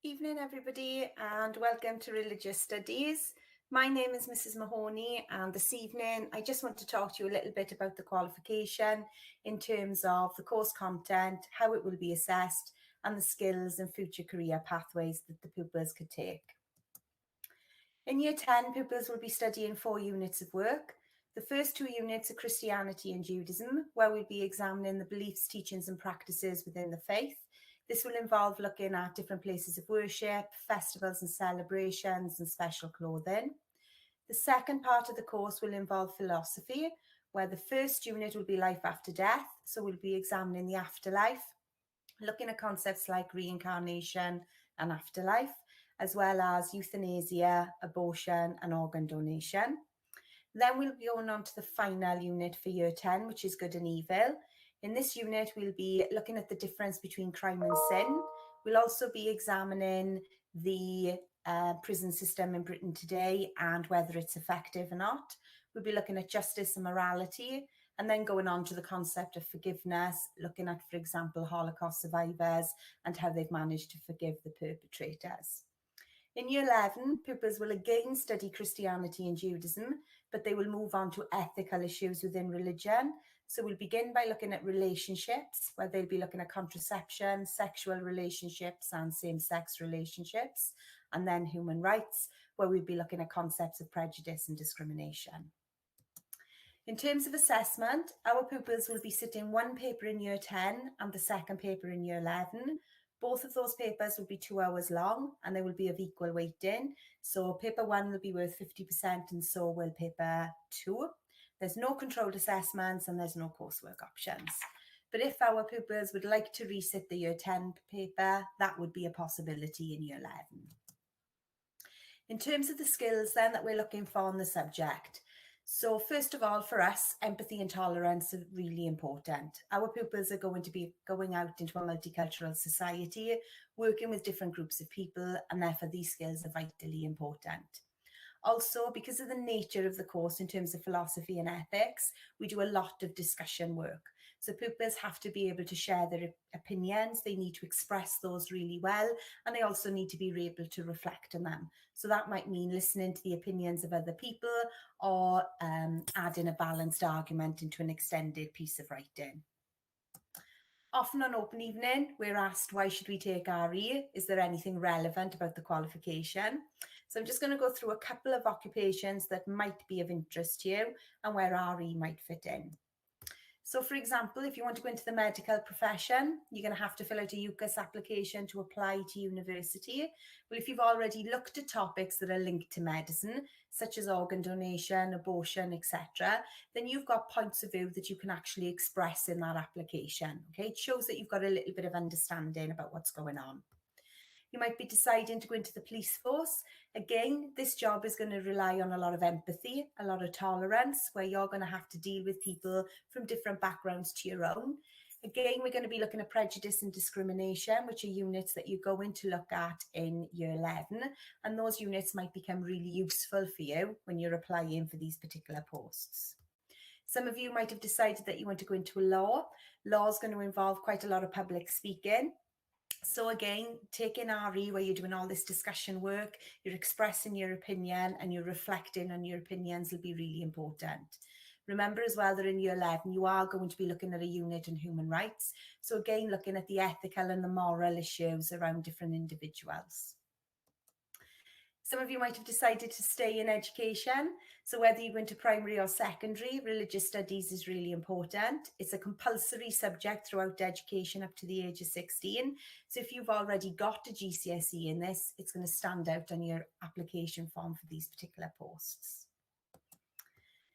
Evening everybody and welcome to Religious Studies. My name is Mrs. Mahoney and this evening I just want to talk to you a little bit about the qualification in terms of the course content, how it will be assessed and the skills and future career pathways that the pupils could take. In Year 10, pupils will be studying 4 units of work. The first 2 units are Christianity and Judaism, where we'll be examining the beliefs, teachings and practices within the faith. This will involve looking at different places of worship, festivals and celebrations and special clothing. The second part of the course will involve philosophy, where the first unit will be life after death. So we'll be examining the afterlife, looking at concepts like reincarnation and afterlife, as well as euthanasia, abortion and organ donation. Then we'll be going on to the final unit for Year 10, which is good and evil. In this unit, we'll be looking at the difference between crime and sin. We'll also be examining the prison system in Britain today and whether it's effective or not. We'll be looking at justice and morality, and then going on to the concept of forgiveness, looking at, for example, Holocaust survivors and how they've managed to forgive the perpetrators. In Year 11, pupils will again study Christianity and Judaism, but they will move on to ethical issues within religion. So we'll begin by looking at relationships, where they'll be looking at contraception, sexual relationships and same-sex relationships, and then human rights, where we'll be looking at concepts of prejudice and discrimination. In terms of assessment, our pupils will be sitting one paper in Year 10 and the second paper in Year 11. Both of those papers will be 2 hours long and they will be of equal weighting. So paper 1 will be worth 50% and so will paper 2. There's no controlled assessments and there's no coursework options. But if our pupils would like to resit the Year 10 paper, that would be a possibility in Year 11. In terms of the skills then that we're looking for on the subject, so first of all, for us, empathy and tolerance are really important. Our pupils are going to be going out into a multicultural society, working with different groups of people, and therefore these skills are vitally important. Also, because of the nature of the course in terms of philosophy and ethics, we do a lot of discussion work. So pupils have to be able to share their opinions, they need to express those really well, and they also need to be able to reflect on them. So that might mean listening to the opinions of other people or adding a balanced argument into an extended piece of writing. Often on open evening, we're asked, why should we take RE? Is there anything relevant about the qualification? So I'm just going to go through a couple of occupations that might be of interest to you and where RE might fit in. So for example, if you want to go into the medical profession, you're going to have to fill out a UCAS application to apply to university. Well, if you've already looked at topics that are linked to medicine, such as organ donation, abortion, etc., then you've got points of view that you can actually express in that application. Okay, it shows that you've got a little bit of understanding about what's going on. You might be deciding to go into the police force. Again, this job is going to rely on a lot of empathy, a lot of tolerance, where you're going to have to deal with people from different backgrounds to your own. Again, we're going to be looking at prejudice and discrimination, which are units that you go in to look at in Year 11. And those units might become really useful for you when you're applying for these particular posts. Some of you might have decided that you want to go into law. Law is going to involve quite a lot of public speaking. So again, taking RE where you're doing all this discussion work, you're expressing your opinion and you're reflecting on your opinions will be really important. Remember as well that in Year 11, you are going to be looking at a unit on human rights. So again, looking at the ethical and the moral issues around different individuals. Some of you might have decided to stay in education. So whether you go into primary or secondary, religious studies is really important. It's a compulsory subject throughout education up to the age of 16. So if you've already got a GCSE in this, it's going to stand out on your application form for these particular posts.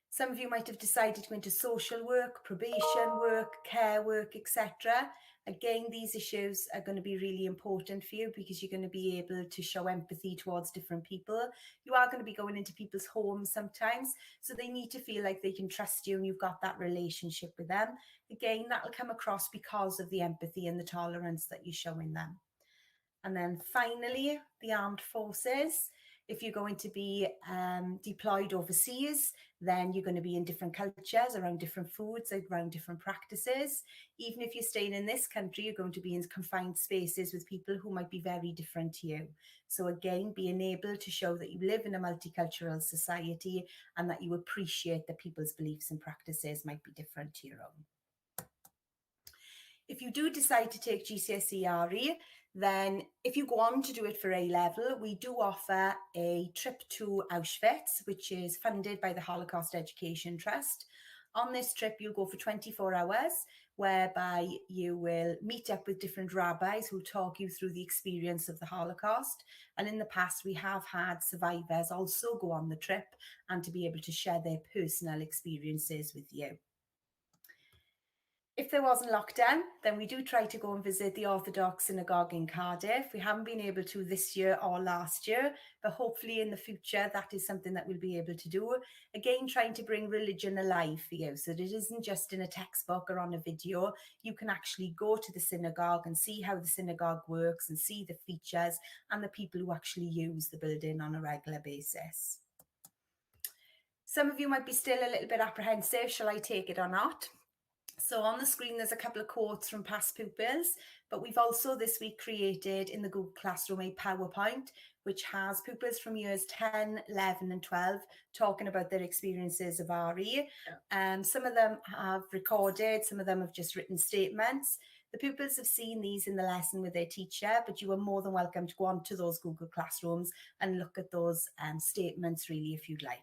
Some of you might have decided to go into social work, probation work, care work, etc. Again, these issues are going to be really important for you because you're going to be able to show empathy towards different people. You are going to be going into people's homes sometimes, so they need to feel like they can trust you and you've got that relationship with them. Again, that will come across because of the empathy and the tolerance that you show in them. And then finally, the armed forces. If you're going to be deployed overseas, then you're going to be in different cultures, around different foods, around different practices. Even if you're staying in this country, you're going to be in confined spaces with people who might be very different to you. So again, being able to show that you live in a multicultural society and that you appreciate that people's beliefs and practices might be different to your own. If you do decide to take GCSE RE, then if you go on to do it for A-level, we do offer a trip to Auschwitz, which is funded by the Holocaust Education Trust. On this trip, you'll go for 24 hours, whereby you will meet up with different rabbis who talk you through the experience of the Holocaust. And in the past, we have had survivors also go on the trip and to be able to share their personal experiences with you. If there wasn't lockdown, then we do try to go and visit the Orthodox Synagogue in Cardiff. We haven't been able to this year or last year, but hopefully in the future, that is something that we'll be able to do. Again, trying to bring religion alive for you, so that it isn't just in a textbook or on a video. You can actually go to the synagogue and see how the synagogue works and see the features and the people who actually use the building on a regular basis. Some of you might be still a little bit apprehensive, shall I take it or not? So on the screen, there's a couple of quotes from past pupils, but we've also this week created in the Google Classroom a PowerPoint, which has pupils from years 10, 11 and 12 talking about their experiences of RE. Some of them have recorded, some of them have just written statements. The pupils have seen these in the lesson with their teacher, but you are more than welcome to go on to those Google Classrooms and look at those statements really if you'd like.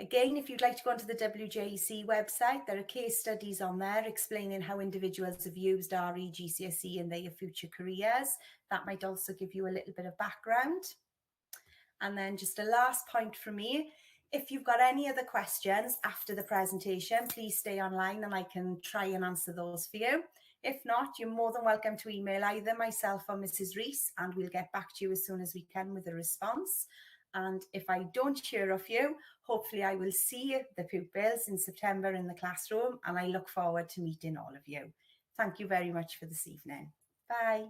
Again, if you'd like to go onto the WJEC website, there are case studies on there explaining how individuals have used RE GCSE in their future careers. That might also give you a little bit of background. And then just a last point from me. If you've got any other questions after the presentation, please stay online and I can try and answer those for you. If not, you're more than welcome to email either myself or Mrs. Rees, and we'll get back to you as soon as we can with a response. And if I don't hear of you, hopefully I will see the pupils in September in the classroom, and I look forward to meeting all of you. Thank you very much for this evening. Bye.